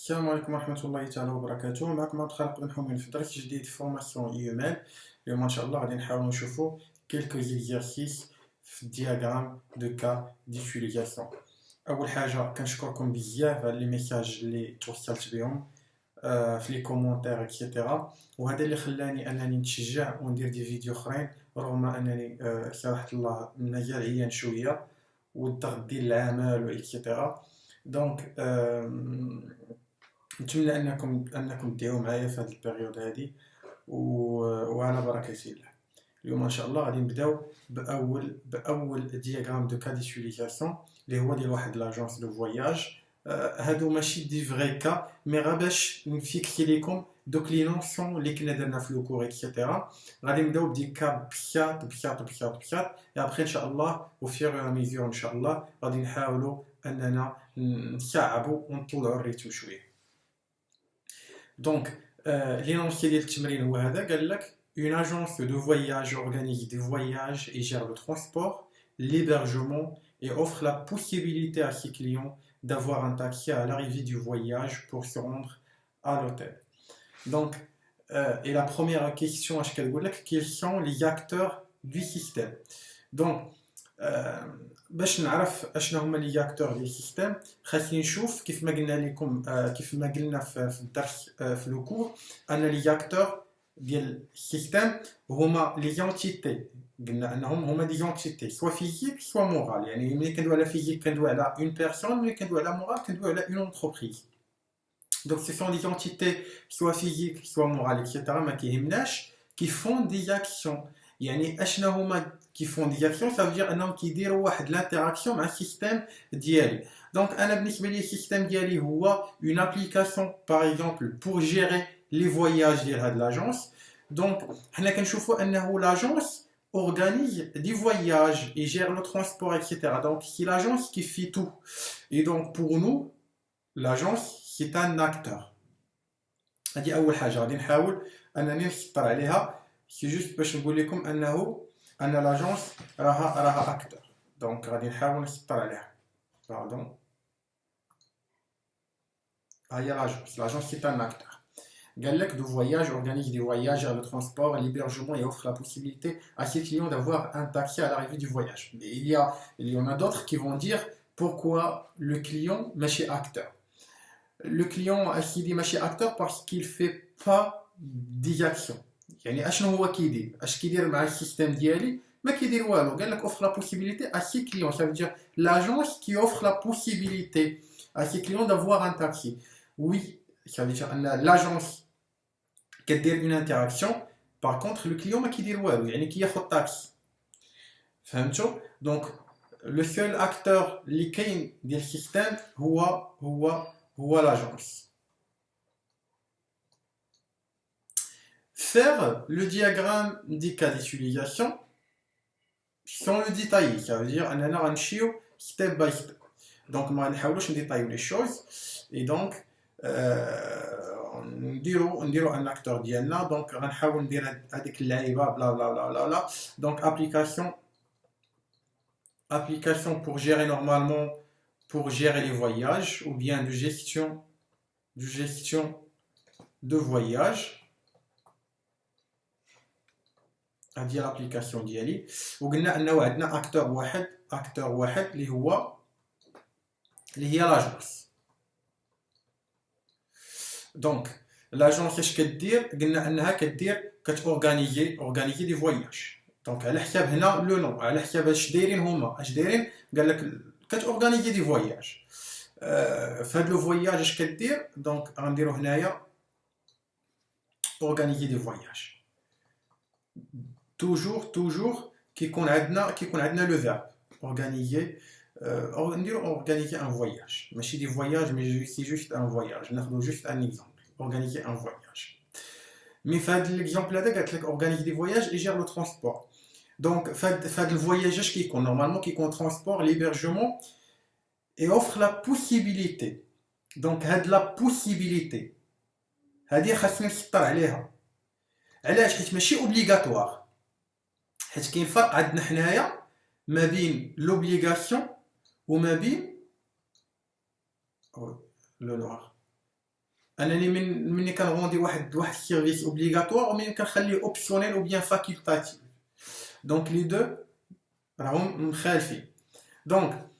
السلام عليكم ورحمة الله تعالى وبركاته. معكم عبد الخالق بن حميد في درس جديد في فورماسيون اي اليوم ان شاء الله غادي نحاولوا نشوفوا quelques exercices في الدياغرام دو كا ديتيليزاسيون. اول حاجه كنشكركم بزاف على لي ميساج اللي توصلت بهم في لي كومونتير اكسيتيرا، وهذا اللي خلاني انني نتشجع وندير دي فيديو اخرين رغم انني صراحه الله مازال عيان شويه والضغط ديال العمل واكسيتيرا. دونك نتمنى انكم تدعوا معايا في هذه البيريود هذه وعلى بركه الله. اليوم ان شاء الله غادي نبداو باول دياغرام دو كا ديتيليزاسيون اللي هو ديال واحد لاجونس دو فواياج. هادو ماشي دي فري كا مي غير باش نفيكسي لكم دو كلينونسيون اللي كنا درنا في لوكور اكسيتيرا. غادي نبداو بدي كا بسيط اي ابخي ان شاء الله وفيغ ا ميزور ان شاء الله غادي نحاولوا اننا نصعبوا ونطلعوا الريتم شويه. دونك لينونسي ديال التمرين هو هذا، قال لك une agence de voyage organise des voyages et gère le transport, l'hébergement et offre la possibilité à ses clients d'avoir un taxi à l'arrivée du voyage pour se rendre à l'hôtel. Donc, et la première question, quels sont les acteurs du système? Donc, باش نعرف اشنا هما لي اكتور ديال السيستم خاصني نشوف كيف ما قلنا لكم كيف ما قلنا في الدرس في لوكور ان لي اكتور ديال السيستم هما لي زونتيتي. قلنا انهم هما دي زونتيتي سوا فيزيك سوا مورال، يعني ملي كندوي على فيزيك كندوي على اون بيرسون، ملي كندوي على مورال كندوي على اون انتربريز. دونك سي سون دي زونتيتي سوا فيزيك سوا مورال اكسيتيرا ما كيهمناش كي فون دي اكسيون. يعني اشنا هما qui font des actions, ça veut dire انهم كيديروا واحد l'interaction مع السيستم ديالي. دونك انا بالنسبه لي السيستم ديالي هو une application par exemple pour gérer les voyages ديال هاد لاجونس. دونك حنا كنشوفوا انه لاجونس organise des voyages et gère le transport etc. donc c'est l'agence qui fait tout et donc pour nous l'agence c'est un acteur. هذه اول حاجه غادي نحاول انني نسطر عليها، سي جوست باش نقول لكم انه ان لاجونس راها اكتر. دونك غادي نحاول نسطر عليها. باردون، هي لاجونس سي ان اكتر. قال لك دو فواياج organise des voyages, le transport, l'hébergement et offre la possibilité à ses clients d'avoir un taxi à l'arrivée du voyage. Mais il y en a d'autres qui vont dire pourquoi le client ماشي acteur. Le client est ماشي acteur parce qu'il fait pas des actions. يعني اشنو هو كيدير؟ اش كيدير مع السيستم ديالي؟ ما كيدير والو. قال لك offre la possibilité à ses clients, ça veut dire l'agence qui offre la possibilité à ses clients d'avoir un taxi. Oui, ça veut dire ان l'agence كدير une interaction, par contre le client ما كيدير والو، يعني كياخذ تاكسي. فهمتوا؟ دونك le seul acteur اللي كاين ديال السيستم هو l'agence. Faire le diagramme des cas d'utilisation sans le détailler, ça veut dire اننا غنمشيو step by step. donc ما نحاولوش نديتايو les choses et donc نديرو ان اكتور ديالنا. دونك غنحاول ندير هذيك اللعيبه بلا بلا بلا بلا بلا. دونك application pour gérer normalement, pour gérer les voyages ou bien de gestion de voyage. هذه الابليكاسيون ديالي، وقلنا انه عندنا اكتور واحد اللي هي لاجونس. دونك لاجونس اش كدير؟ قلنا انها كتورغانيزي دي فواياج. دونك على حساب هنا لو نو، على حساب اش دايرين هما، اش دايرين؟ قال لك كتورغانيزي دي فواياج. فهاد لو فواياج اش كدير؟ دونك غنديرو هنايا اورغانيزي دي فواياج. toujours كيكون عندنا لو فيرب organiser. نديرو organiser un voyage، ماشي دي فواياج مي سي جوست ان فواياج. ناخذو جوست ان اكزامبل organiser un voyage. مي في هذا الاكزامبل هذا قالت لك organiser des voyages et gère le transport. دونك في هذا الفواياج اش كيكون؟ نورمالمون كيكون transport, l'hébergement et offre la possibilité. دونك هاد لا possibilité هذه خاصنا نسطر عليها. علاش؟ حيت ماشي اوبليغاتوار، حيت كاين فرق عندنا حنايا ما بين لوبليغاسيون وما بين لو نوار انني مني كنغوندي واحد السيرفيس اوبليغاتوار ومني كنخليه اوبسيونيل او بيان فاكولتاتيف. دونك لي دو راهم مخالفين. دونك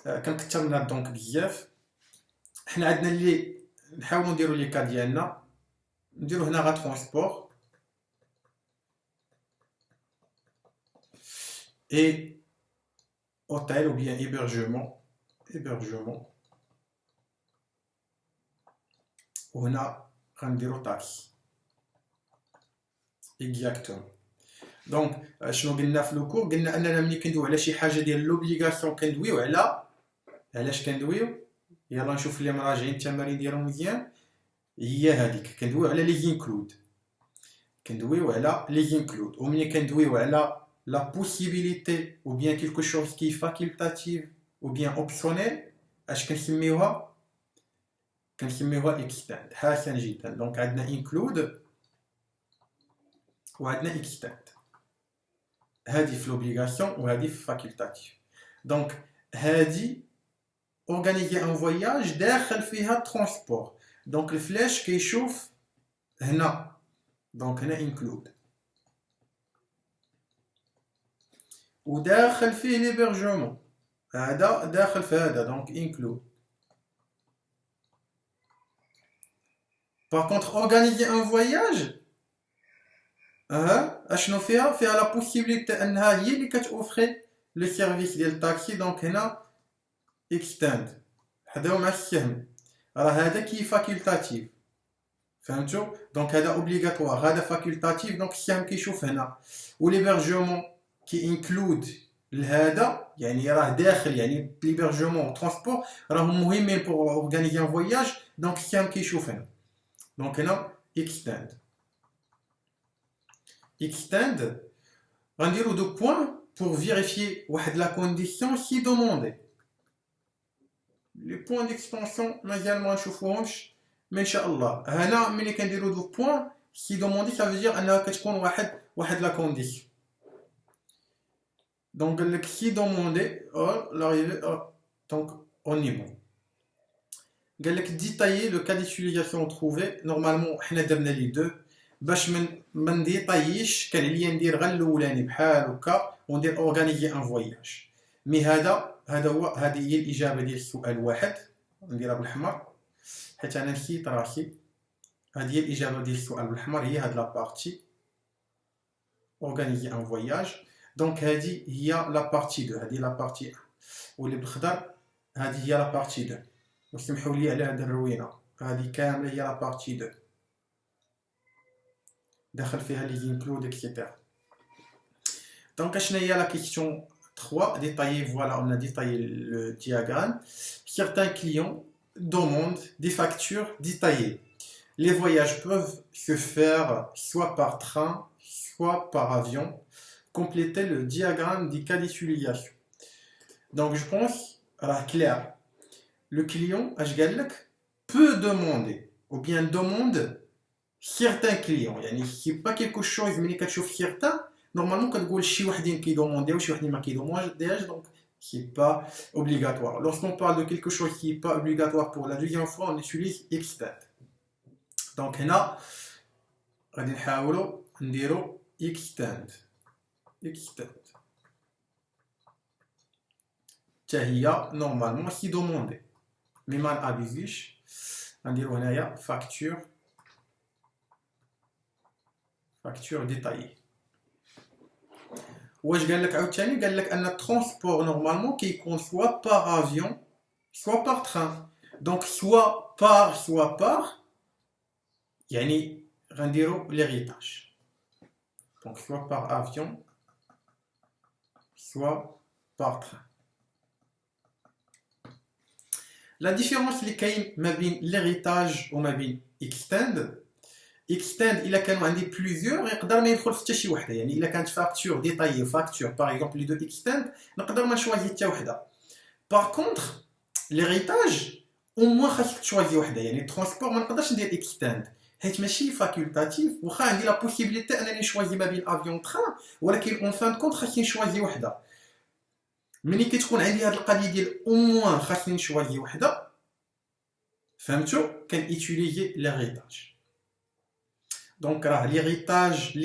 كنكثر من هاد دونك بزاف. حنا عندنا اللي نحاولوا نديروا لي كا ديالنا، نديروا هنا غا ترونسبور اي اوتيل ou bien hébergement وهنا غنديروا تاكس اكزاكتوم. دونك شنو قلنا في لو كور؟ قلنا اننا ملي كندويو على شي حاجه ديال لوبليغاسيون كندويو على علاش كندويو. يلا نشوف اللي مراجعين التمارين ديالهم مزيان. هي هذيك كندويو على لي انكلود، كندويو على لي انكلود. وملي كندويو على لا بوسيبيليتي ou bien quelque chose qui est facultatif ou bien optionnel، اش كنسميوها؟ كنسميوها اكستاند. حسن جدا. دونك عندنا انكلود وعندنا اكستاند، هذه في لوبليغاسيون وهذه في فاكولتاتيف. دونك هذه اورغانيزي ان فواياج داخل فيها ترونسبور. دونك الفلاش كيشوف هنا، دونك هنا انكلود وداخل فيه ليبرجمون، هذا داخل في هذا دونك انكلود. باغ كونطخ اورغانيزي ان فواياج اشنو فيها؟ فيها لا بوسيبيليتي انها هي اللي كتوفري لو سيرفيس ديال الطاكسي. دونك هنا اكستاند حداو مع السهم، راه هذا كي فاكولتاتيف، فهمتوا؟ دونك هذا اوبليغاتوار، هذا فاكولتاتيف. دونك السهم كيشوف هنا. وليبرجمون كي انكلود لهذا، يعني راه داخل، يعني ليبرجمون ترونسبور راهم مهمين بور اورغانيزي ان فواياج. دونك السهم كيشوف هنا. دونك هنا اكستاند. اكستاند غنديرو دو بوين بور فيريفيي واحد لا كونديسيون سي دوموندي. لي بوين ديكسبانسيون مازال ما نشوفوهمش، مي ان شاء الله هنا ملي كنديرو دو بوين سي دوموندي سا فيدير انها كتكون واحد لا كونديسيون. دونك قال لك سي دوموندي لاريفي دونك او نيفو. قال لك ديتايي لو كا ديتيليزاسيون تروفي. نورمالمون حنا درنا لي دو باش ما نديطاييش، كان عليا ندير غير الاولاني بحال هكا وندير اورغانيزي ان فواياج. مي هذا هو، هذه هي الاجابه ديال السؤال واحد. نديرها بالاحمر حيت انا نسيت راسي. هذه هي الاجابه ديال السؤال بالاحمر، هي هاد لا بارتي اورغانيزي ان فواياج. دونك هذه هي لا بارتي 2، هذه لا بارتي 1. واللي بالخضر هذه هي لا بارتي 2. وسمحوا لي على هذه الروينه، هذه كامله هي لا بارتي 2 داخل فيها لي انكلود اكسيتيرا. دونك اشنا هي لا كيسيون 3 détaillé. Voilà, on a détaillé le diagramme. Certains clients demandent des factures détaillées. Les voyages peuvent se faire soit par train, soit par avion. Complétez le diagramme des cas d'utilisation. Donc je pense, alors clair, le client, peut demander, ou bien demande certains clients. يعني c'est pas quelque chose ملي كتشوف certains normalement كتقول شي وحدين كيدومونديو شي وحدين ما كيدومونديوش. donc c'est pas obligatoire. Lorsqu'on parle de quelque chose qui est pas obligatoire pour la deuxième fois, on utilise extend. donc هنا غادي نحاولوا نديروا extend حتى هي نورمالمون سي دوموندي مي ما نابيزيش. غنديروا هنايا facture détaillée. واش قال لك عاوتاني؟ قال لك ان الترونسبور نورمالمون كيكون سوا بار افيون سوا بار تران. دونك سوا بار يعني غنديرو ليغيتاج. دونك سوا بار افيون سوا بار تران. لا ديفيرونس اللي كاين ما بين ليغيتاج وما بين اكستند الا كانوا عندي بليزيور يقدر ما يدخل في حتى شي وحده. يعني الا كانت فاكتور ديتايي فاكتور باغ اكزومبل لي دو اكستند نقدر ما نشوازي حتى وحده. باغ كونطخ ليغيتاج او موان خاصك تشوازي وحده. يعني ترونسبور ما نقدرش ندير اكستند حيت ماشي فاكولتاتيف، واخا عندي لا بوسيبيليتي انني نشوازي ما بين افيون تران، ولكن اون فان كونط خاصني نشوازي وحده. ملي كتكون عندي هاد القضيه ديال او موان خاصني نشوازي وحده فهمتوا كنيتيليزي l'héritage. دونك راه l'héritage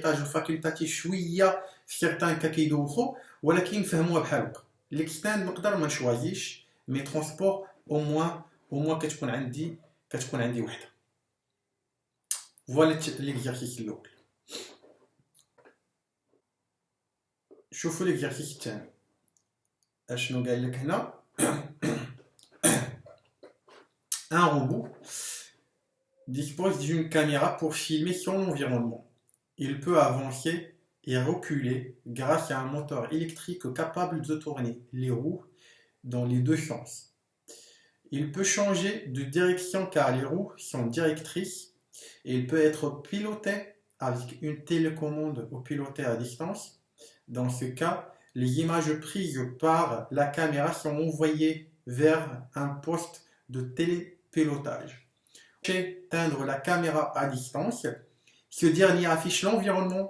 الفاكولتاتيف شويه في سيغتان كا كيدوخو ولكن نفهموها بحال هكا. ليكستاند نقدر ما نشوازيش مي ترونسبور او موان كتكون عندي وحده. فوالا ليكزارسيس الاول. شوفوا ليكزارسيس الثاني اشنو قال لك هنا. Un robot dispose d'une caméra pour filmer son environnement. Il peut avancer et reculer grâce à un moteur électrique capable de tourner les roues dans les deux sens. Il peut changer de direction car les roues sont directrices et il peut être piloté avec une télécommande ou piloté à distance. Dans ce cas, les images prises par la caméra sont envoyées vers un poste de télépilotage. Éteindre la caméra à distance, ce dernier affiche l'environnement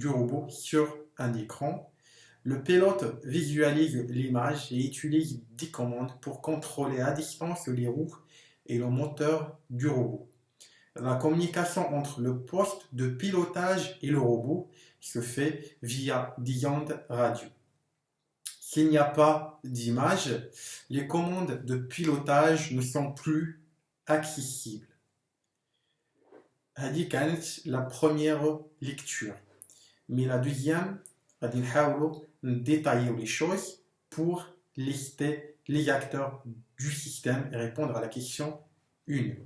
du robot sur un écran. Le pilote visualise l'image et utilise des commandes pour contrôler à distance les roues et le moteur du robot. La communication entre le poste de pilotage et le robot se fait via des ondes radio. S'il n'y a pas d'image, les commandes de pilotage ne sont plus accessibles. هذه كانت la première lecture. Mais la deuxième, غادي نحاولوا نديتايو les choses pour lister les acteurs du système et répondre à la question 1.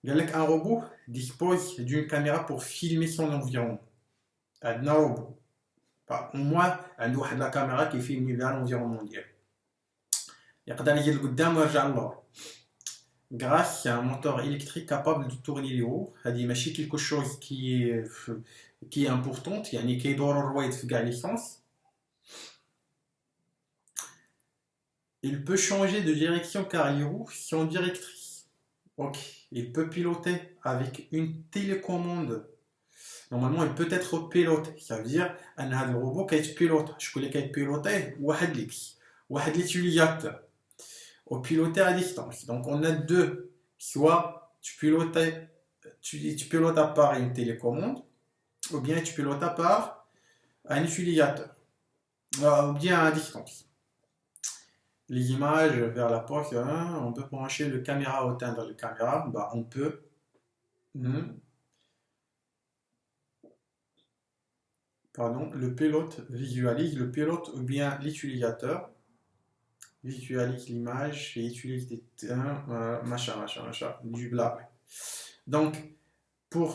قال لك un robot dispose d'une caméra pour filmer son environnement. عندنا robot au moins عنده واحد لا كاميرا كيفيلمي بها l'environnement ديالو. يقدر يجي لقدام ويرجع للور. Grâce à un moteur électrique capable de tourner les roues, هذه ماشي quelque chose qui est importante, يعني كيدور الرويد في كاع لي سونس. Il peut changer de direction car les roues sont directrices. Ok. Il peut piloter avec une télécommande. Normalement, il peut être piloté. Ça veut dire ان هذا الروبو كيتبيلوت. شكون اللي كيتبيلوتيه؟ واحد ليكس، واحد l'utilisateur. Au piloter à distance. Donc on a deux. Soit tu pilotes par une télécommande, ou bien tu pilotes par un utilisateur, ou bien à distance. Les images vers la poste, on peut brancher le caméra au teindre le caméra, on peut. Le pilote visualise, le pilote ou bien l'utilisateur visualise l'image et utilise des machin, du blabla. Donc, pour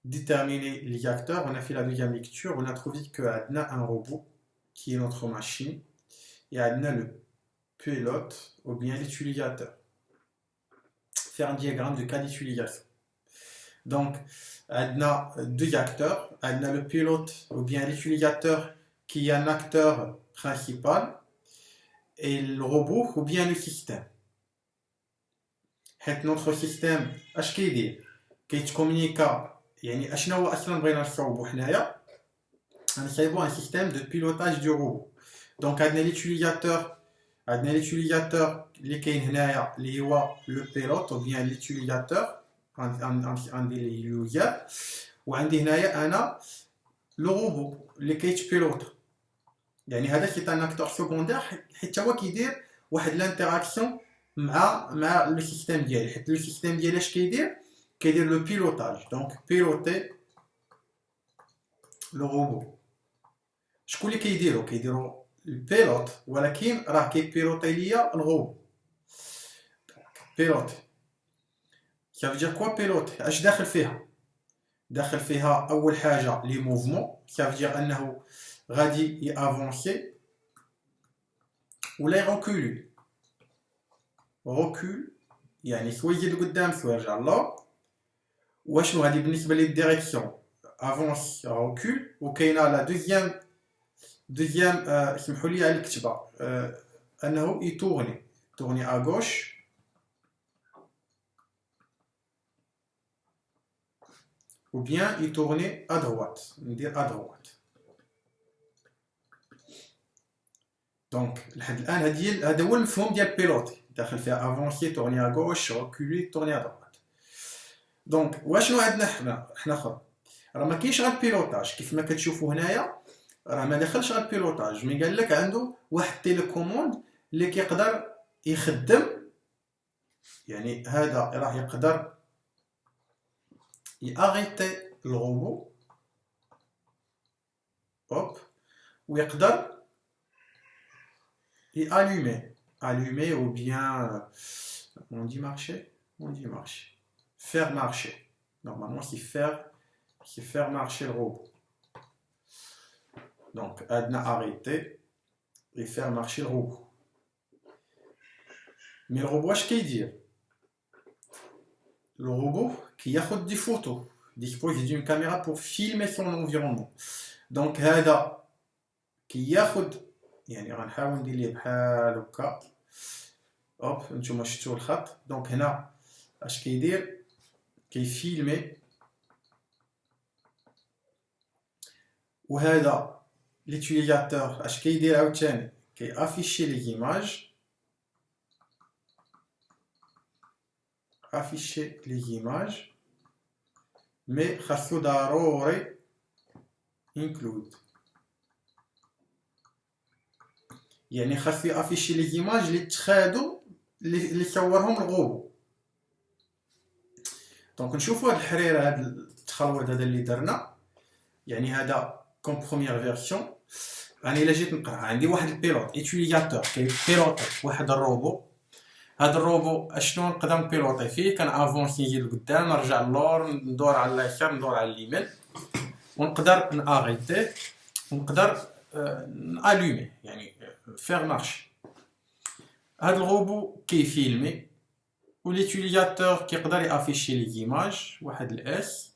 déterminer les acteurs, on a fait la deuxième lecture, on a trouvé qu'on a un robot qui est notre machine et on a le pilote ou bien l'utilisateur. Faire un diagramme de cas d'utilisation. Donc, on a deux acteurs, on a le pilote ou bien l'utilisateur qui est un acteur principal et le robot ou bien le système. حيت notre système اش كيدير كيتكومونيكا يعني اشنا هو اصلا بغينا نصاوبو حنايا نصايبو ان سيستيم دو بيلوتاج دو روبو. دونك عندنا ليتيليزاتور اللي كاين هنايا اللي هو لو بيلوت او بيان ليتيليزاتور عندي اليوزر وعندي هنايا انا لو روبو اللي كيتبيلوت. يعني هذا سي ان اكتور سكوندير حيت هو كيدير واحد لانتراكسيون مع لو سيستيم ديالي. حيت لو سيستيم ديالي اش كيدير لو بيلوتاج. دونك بيلوتي لو روبو. شكون اللي كيديرو البيلوت ولكن راه كيبيلوتي ليا الروبو. بيلوت ça veut dire quoi pilote اش داخل فيها اول حاجه لي موفمون. ça veut dire انه غادي يافونسي ولا يركول. ركول يعني سوا يزيد لقدام سوا يرجع للور. واشنو هذه بالنسبه للديريكسيون افونس ركول. وكاينه لا دوزيام اسمحوا لي على الكتابه انه يتورني ا غوش ou bien il tournait à droite. Donc لحد الان هذا هو المفهوم ديال البيلوتي. داخل فيها افونسي تورني à gauche reculer tourner à droite. دونك واشنو عندنا حنا اخر راه ما كاينش غير البيلوتاج كيف ما كتشوفوا هنايا راه ما دخلش غير البيلوتاج مي قال لك عنده واحد تيليكوموند اللي كيقدر يخدم يعني هذا راه يقدر ياريتي الروبو هوب ويقدر allumer ou bien on dit marcher faire marcher normalement c'est faire marcher le robot donc adna arrêter et faire marcher le robot mais le robot اش كيدير le robot كياخد des photos dispose d'une caméra pour filmer son environnement donc هذا كياخد يعني غنحاول ندير ليه بحال هكا هوب نتوما شفتوا الخط دونك هنا اش كيدير كيفيلمي وهذا ليتيليزاتور اش كيدير عاوتاني كيافيشي لي زيماج مي خاصو ضروري include يعني خاصو يافيشي لي زيماج اللي تخادو اللي صورهم الغوبو دونك نشوفوا هاد الحريره هاد التخلوط هذا اللي درنا يعني هذا كوم بروميير فيرسيون راني الا جيت نقرا عندي واحد البيلوت ايتيليزاتور كيبيلوطي واحد الروبو هاد الروبو اشنو نقدر نبيلوطي فيه كان افونسي نجي لقدام نرجع للور ندور على اليسار ندور على اليمين ونقدر ناريتي ونقدر نالومي يعني فيغ مارشي هاد الروبو كيفيلمي وليتيليزاتور كيقدر يافيشي لي زيماج واحد الاس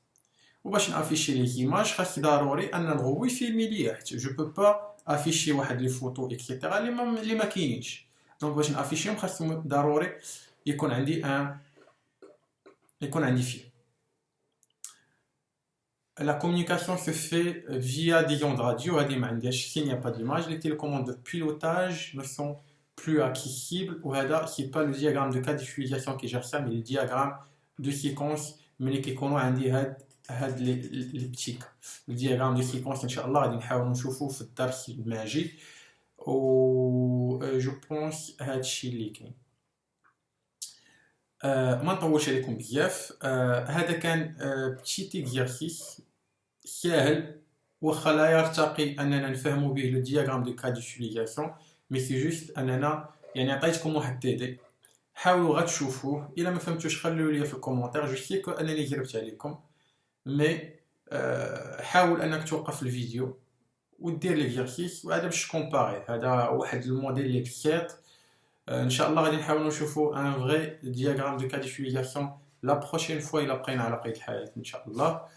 وباش نافيشي لي زيماج خاص ضروري ان الروبو يفيلمي ليا حيت جو بو با افيشي واحد لي فوتو اكسيتيرا اللي ما كاينينش دونك باش نافيشيهم خاص ضروري يكون عندي فيلم. La communication se fait via des ondes radio. S'il n'y a pas d'image, les télécommandes de pilotage ne sont plus accessibles. Ce n'est pas le diagramme de cas d'utilisation qui gère ça, mais le diagramme de séquence. Mais les petits. Le diagramme de séquence, Inch'Allah, on va نشوفه في الدرس الماجي. je pense هادشي اللي كاين. ما نطولش عليكم بزاف. هذا كان بتيت اكزرسيس ساهل واخا لا يرتقي اننا نفهموا به لو دياغرام دو كا ديوتيليزاسيون مي سي جوست اننا يعني عطيتكم واحد تيدي حاولوا غتشوفوه الا ما فهمتوش خليو لي في الكومونتير جو سي كو انني جربت عليكم مي حاول انك توقف الفيديو ودير ليكزرسيس وهذا باش كومباري هذا واحد الموديل اللي بسيط ان شاء الله غادي نحاولوا نشوفوا ان فري دياغرام دو كا ديوتيليزاسيون لا بروشين فوا الا بقينا على قيد الحياه ان شاء الله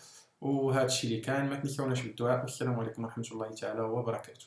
وهذا الشيء اللي كان ما تنساوناش بالدعاء والسلام عليكم ورحمه الله تعالى وبركاته.